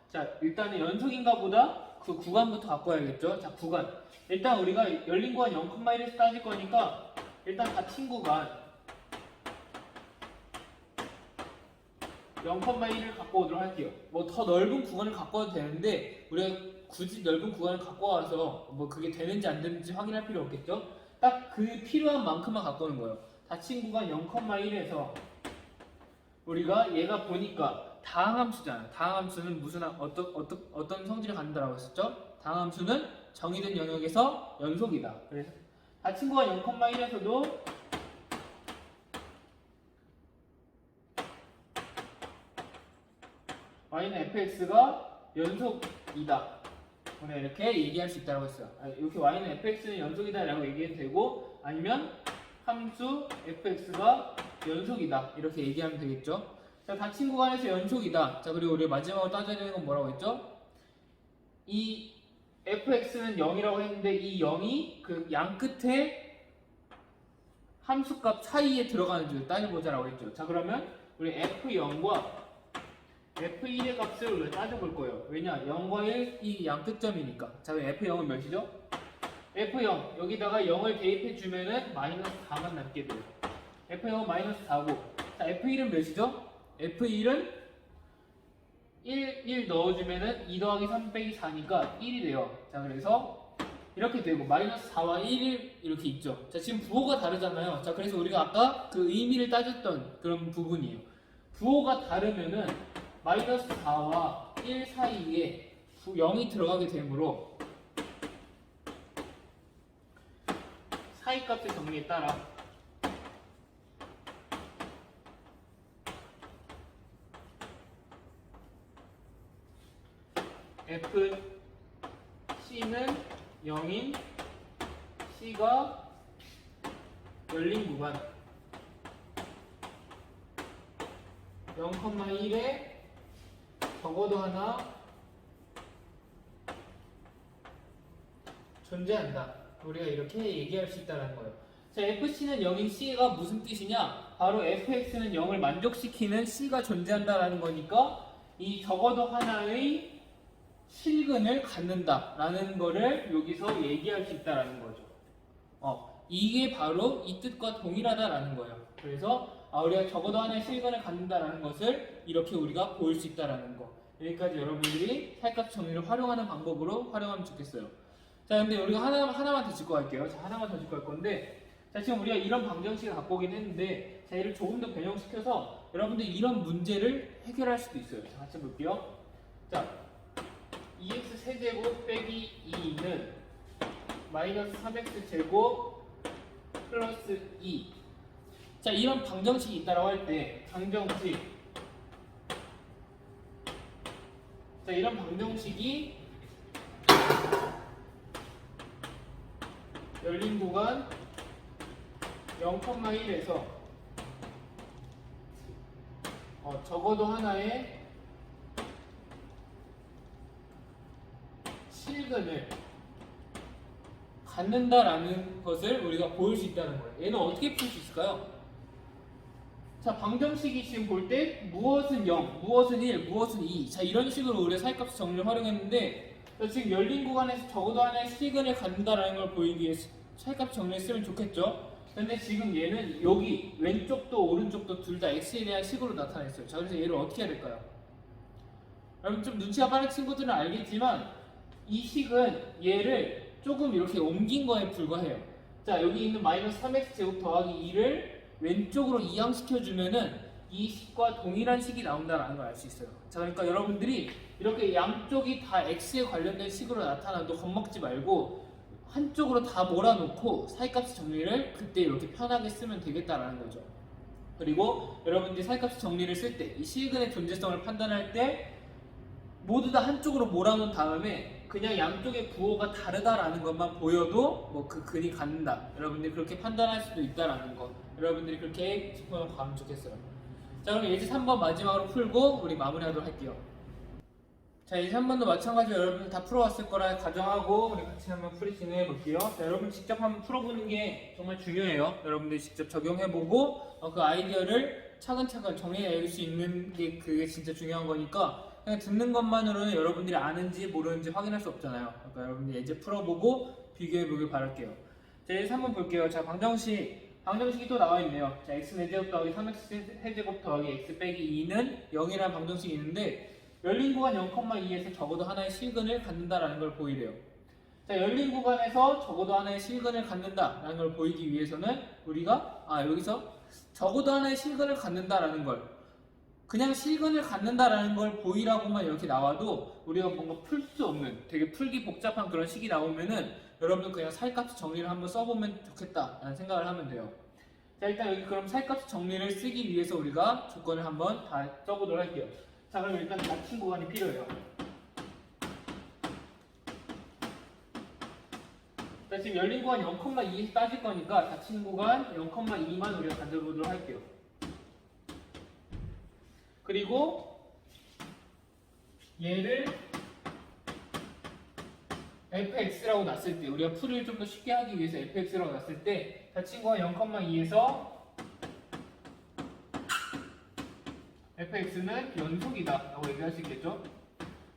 자, 일단은 연속인가 보다 그 구간부터 바꿔야겠죠. 자, 구간. 일단 우리가 열린 구간 0,1에서 따질 거니까 일단 닫힌 구간 0,1을 갖고 오도록 할게요. 뭐 더 넓은 구간을 갖고 와도 되는데 우리가 굳이 넓은 구간을 갖고 와서 뭐 그게 되는지 안 되는지 확인할 필요 없겠죠. 딱 그 필요한 만큼만 갖고 오는 거예요. 닫힌 구간 0,1에서 우리가 얘가 보니까 다항함수잖아. 다항함수는 무슨 어떤 성질을 갖는다라고 했었죠? 다항함수는 정의된 영역에서 연속이다. 그래서 닫힌 구간 0,1에서도 y는 fx가 연속이다. 오늘 이렇게 얘기할 수 있다고 했어요. 이렇게 y는 fx는 연속이다라고 얘기해도 되고 아니면 함수 fx가 연속이다 이렇게 얘기하면 되겠죠. 자, 닫힌 구간에서 연속이다. 자, 그리고 우리 마지막으로 따져야 되는 건 뭐라고 했죠? 이 fx는 0이라고 했는데 이 0이 그 양 끝에 함수값 사이에 들어가는지 따져보자라고 했죠. 자, 그러면 우리 f0과 F1의 값을 우리가 따져볼 거예요. 왜냐? 0과 1, 이 양끝점이니까. 자, 그럼 F0은 몇이죠? F0, 여기다가 0을 대입해주면은 마이너스 4만 남게 돼요. F0은 마이너스 4고. 자, F1은 몇이죠? F1은 1 넣어주면은 2 더하기 3 빼기 4니까 1이 돼요. 자, 그래서 이렇게 되고, 마이너스 4와 1 이렇게 있죠. 자, 지금 부호가 다르잖아요. 자, 그래서 우리가 아까 그 의미를 따졌던 그런 부분이에요. 부호가 다르면은 마이너스 4와 1 사이에 0이 들어가게 되므로 사이값의 정리에 따라 FC는 0인 C가 열린 구간 0,1에 적어도 하나 존재한다. 우리가 이렇게 얘기할 수 있다는 거예요. 자, FC는 0인 C가 무슨 뜻이냐? 바로 FX는 0을 만족시키는 C가 존재한다라는 거니까 이 적어도 하나의 실근을 갖는다라는 거를 여기서 얘기할 수 있다라는 거죠. 이게 바로 이 뜻과 동일하다라는 거예요. 그래서 우리가 적어도 하나의 실근을 갖는다라는 것을 이렇게 우리가 보일 수 있다라는 거. 여기까지 여러분들이 사이값 정리를 활용하는 방법으로 활용하면 좋겠어요. 자, 근데 우리가 하나만 더 짚고 갈게요. 자, 하나만 더 짚고 갈 건데, 자, 지금 우리가 이런 방정식을 갖고 오긴 했는데, 자, 얘를 조금 더 변형시켜서 여러분들이 이런 문제를 해결할 수도 있어요. 자, 같이 볼게요. 자, 2x 세제곱 빼기 2는 마이너스 3x 제곱 플러스 2. 자, 이런 방정식이 있다라고 할 때 방정식, 자, 이런 방정식이 열린 구간 0,1에서 적어도 하나의 실근을 갖는다라는 것을 우리가 보일 수 있다는 거예요. 얘는 어떻게 풀 수 있을까요? 자, 방정식이 지금 볼 때 무엇은 0, 무엇은 1, 무엇은 2. 자, 이런 식으로 우리가 사이값 정리를 활용했는데, 지금 열린 구간에서 적어도 하나의 실근을 갖는다라는 걸 보이기 위해서 사이값 정리를 쓰면 좋겠죠? 근데 지금 얘는 여기 왼쪽도 오른쪽도 둘 다 x에 대한 식으로 나타냈어요. 자, 그래서 얘를 어떻게 해야 될까요? 여러분 좀 눈치가 빠른 친구들은 알겠지만 이 식은 얘를 조금 이렇게 옮긴 거에 불과해요. 자, 여기 있는 마이너스 3x 제곱 더하기 2를 왼쪽으로 이항시켜주면은 이 식과 동일한 식이 나온다는 걸 알 수 있어요. 자, 그러니까 여러분들이 이렇게 양쪽이 다 x에 관련된 식으로 나타나도 겁먹지 말고 한쪽으로 다 몰아놓고 사이값 정리를 그때 이렇게 편하게 쓰면 되겠다라는 거죠. 그리고 여러분들이 사이값 정리를 쓸 때 이 실근의 존재성을 판단할 때 모두 다 한쪽으로 몰아놓은 다음에 그냥 양쪽의 부호가 다르다라는 것만 보여도 뭐 그 근이 갖는다. 여러분들이 그렇게 판단할 수도 있다라는 거. 여러분들이 그렇게 짚어놓고 가면 좋겠어요. 자, 그럼 예제 3번 마지막으로 풀고 우리 마무리하도록 할게요. 자, 예제 3번도 마찬가지로 여러분들 다 풀어왔을 거라 가정하고 우리 같이 한번 풀이 진행해 볼게요. 자, 여러분 직접 한번 풀어보는 게 정말 중요해요. 여러분들이 직접 적용해보고 그 아이디어를 차근차근 정리해낼 수 있는 게 그게 진짜 중요한 거니까 그냥 듣는 것만으로는 여러분들이 아는지 모르는지 확인할 수 없잖아요. 그러니까 여러분들이 예제 풀어보고 비교해보길 바랄게요. 자, 예제 3번 볼게요. 자, 방정식이 또 나와있네요. 자, x 4제곱 더하기 3x 세제곱 더하기 x 빼기 2는 0이라는 방정식이 있는데 열린 구간 0,2에서 적어도 하나의 실근을 갖는다라는 걸 보이래요. 자, 열린 구간에서 적어도 하나의 실근을 갖는다라는 걸 보이기 위해서는 우리가 여기서 적어도 하나의 실근을 갖는다라는 걸 그냥 실근을 갖는다라는 걸 보이라고만 이렇게 나와도 우리가 뭔가 풀 수 없는 되게 풀기 복잡한 그런 식이 나오면은 여러분들 그냥 사이값 정리를 한번 써보면 좋겠다라는 생각을 하면 돼요. 자, 일단 여기 그럼 사이값 정리를 쓰기 위해서 우리가 조건을 한번 다 써보도록 할게요. 자, 그럼 일단 닫힌 구간이 필요해요. 자, 지금 열린 구간 0,2에서 따질 거니까 닫힌 구간 0,2만 우리가 가져보도록 할게요. 그리고 얘를 fx라고 놨을 때 우리가 풀을 좀 더 쉽게 하기 위해서 fx라고 놨을 때 닫힌 구간 0,2에서 fx는 연속이다 라고 얘기할 수 있겠죠.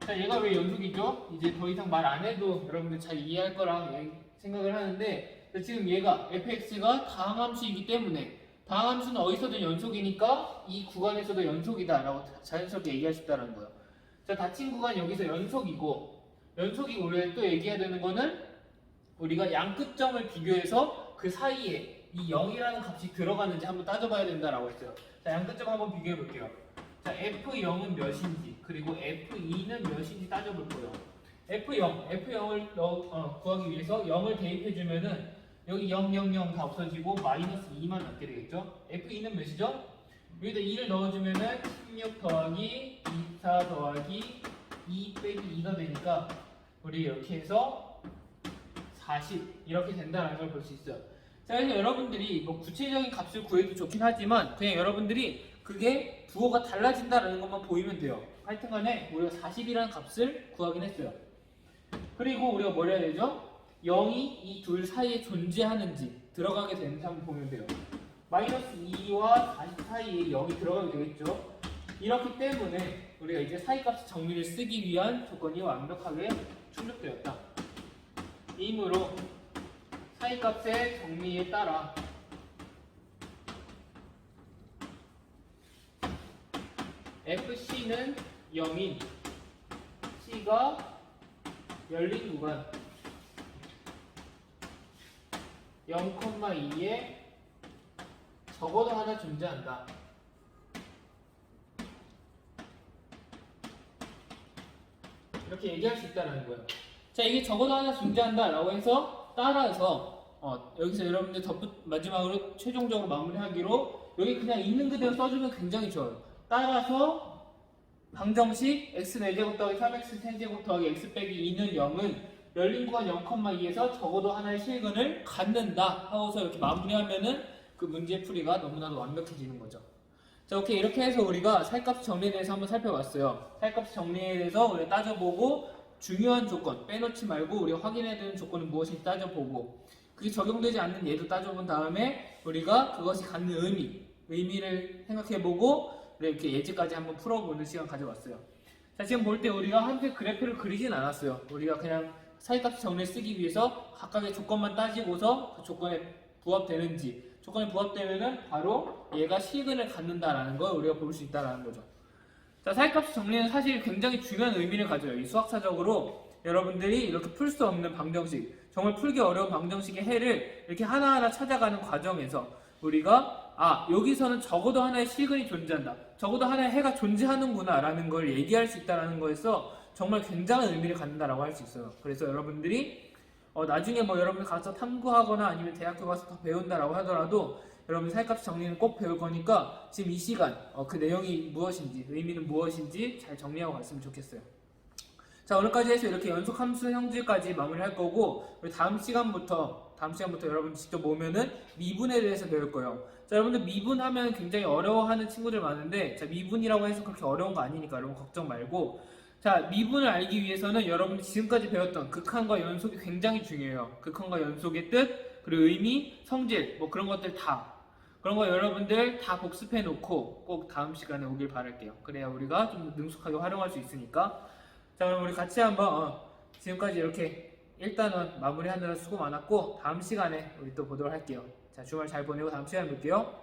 자, 얘가 왜 연속이죠? 이제 더 이상 말 안 해도 여러분들 잘 이해할 거라 생각을 하는데, 지금 얘가 fx가 다항함수이기 때문에 다항함수는 어디서든 연속이니까 이 구간에서도 연속이다 라고 자연스럽게 얘기할 수 있다는 거예요. 자, 닫힌 구간 여기서 연속이고 우리가 또 얘기해야 되는 거는 우리가 양 끝점을 비교해서 그 사이에 이 0이라는 값이 들어가는지 한번 따져봐야 된다라고 했어요. 자, 양 끝점 한번 비교해 볼게요. 자, F0은 몇인지 그리고 F2는 몇인지 따져볼 거예요. F0을 구하기 위해서 0을 대입해주면은 여기 0, 0, 0 다 없어지고 마이너스 2만 남게 되겠죠? F2는 몇이죠? 여기다 2를 넣어주면은 16 더하기 24 더하기 2 빼기 2가 되니까 우리 이렇게 해서 40 이렇게 된다는 걸 볼 수 있어요. 자, 그래서 여러분들이 뭐 구체적인 값을 구해도 좋긴 하지만 그냥 여러분들이 그게 부호가 달라진다는 것만 보이면 돼요. 하여튼간에 우리가 40이라는 값을 구하긴 했어요. 그리고 우리가 뭘 해야 되죠? 0이 이 둘 사이에 존재하는지 들어가게 되는지 한번 보면 돼요. 마이너스 2와 40 사이에 0이 들어가게 되겠죠. 이렇기 때문에 우리가 이제 사이값 정리를 쓰기 위한 조건이 완벽하게 충족되었다. 이므로 사이값의 정리에 따라 FC는 0인 C가 열린 구간 0,2에 적어도 하나 존재한다. 이렇게 얘기할 수 있다는 거예요. 자, 이게 적어도 하나 존재한다 라고 해서 따라서 여기서 여러분들 마지막으로 최종적으로 마무리하기로 여기 그냥 있는 그대로 써주면 굉장히 좋아요. 따라서 방정식 x 4제곱 더하기 3x 3제곱 더하기 x 빼기 2는 0은 열린 구간 0,2에서 적어도 하나의 실근을 갖는다 하고서 이렇게 마무리하면은 그 문제 풀이가 너무나도 완벽해지는 거죠. 자, 오케이. 이렇게 해서 우리가 사이값 정리에 대해서 한번 살펴봤어요. 사이값 정리에 대해서 우리가 따져보고 중요한 조건 빼놓지 말고 우리가 확인해야 되는 조건은 무엇인지 따져보고 그게 적용되지 않는 예도 따져본 다음에 우리가 그것이 갖는 의미를 생각해보고 이렇게 예제까지 한번 풀어보는 시간 가져봤어요. 자, 지금 볼 때 우리가 함께 그래프를 그리진 않았어요. 우리가 그냥 사이값 정리를 쓰기 위해서 각각의 조건만 따지고서 그 조건에 부합되는지 조건에 부합되면은 바로 얘가 실근을 갖는다라는 걸 우리가 볼 수 있다라는 거죠. 자, 사이값 정리는 사실 굉장히 중요한 의미를 가져요. 이 수학사적으로 여러분들이 이렇게 풀 수 없는 방정식, 정말 풀기 어려운 방정식의 해를 이렇게 하나하나 찾아가는 과정에서 우리가 여기서는 적어도 하나의 실근이 존재한다. 적어도 하나의 해가 존재하는구나 라는 걸 얘기할 수 있다는 거에서 정말 굉장한 의미를 갖는다라고 할 수 있어요. 그래서 여러분들이 나중에 뭐 여러분들 가서 탐구하거나 아니면 대학교 가서 더 배운다라고 하더라도 여러분 사이값 정리는 꼭 배울 거니까 지금 이 시간 그 내용이 무엇인지 의미는 무엇인지 잘 정리하고 갔으면 좋겠어요. 자, 오늘까지 해서 이렇게 연속 함수 형질까지 마무리할 거고 우리 다음 시간부터 여러분 직접 오면은 미분에 대해서 배울 거예요. 자, 여러분들 미분하면 굉장히 어려워하는 친구들 많은데 자, 미분이라고 해서 그렇게 어려운 거 아니니까 여러분 걱정 말고 자, 미분을 알기 위해서는 여러분들이 지금까지 배웠던 극한과 연속이 굉장히 중요해요. 극한과 연속의 뜻, 그리고 의미, 성질, 뭐 그런 것들 다. 그런 거 여러분들 다 복습해 놓고 꼭 다음 시간에 오길 바랄게요. 그래야 우리가 좀 능숙하게 활용할 수 있으니까. 자, 그럼 우리 같이 한번 지금까지 이렇게 일단은 마무리하느라 수고 많았고 다음 시간에 우리 또 보도록 할게요. 자, 주말 잘 보내고 다음 시간에 볼게요.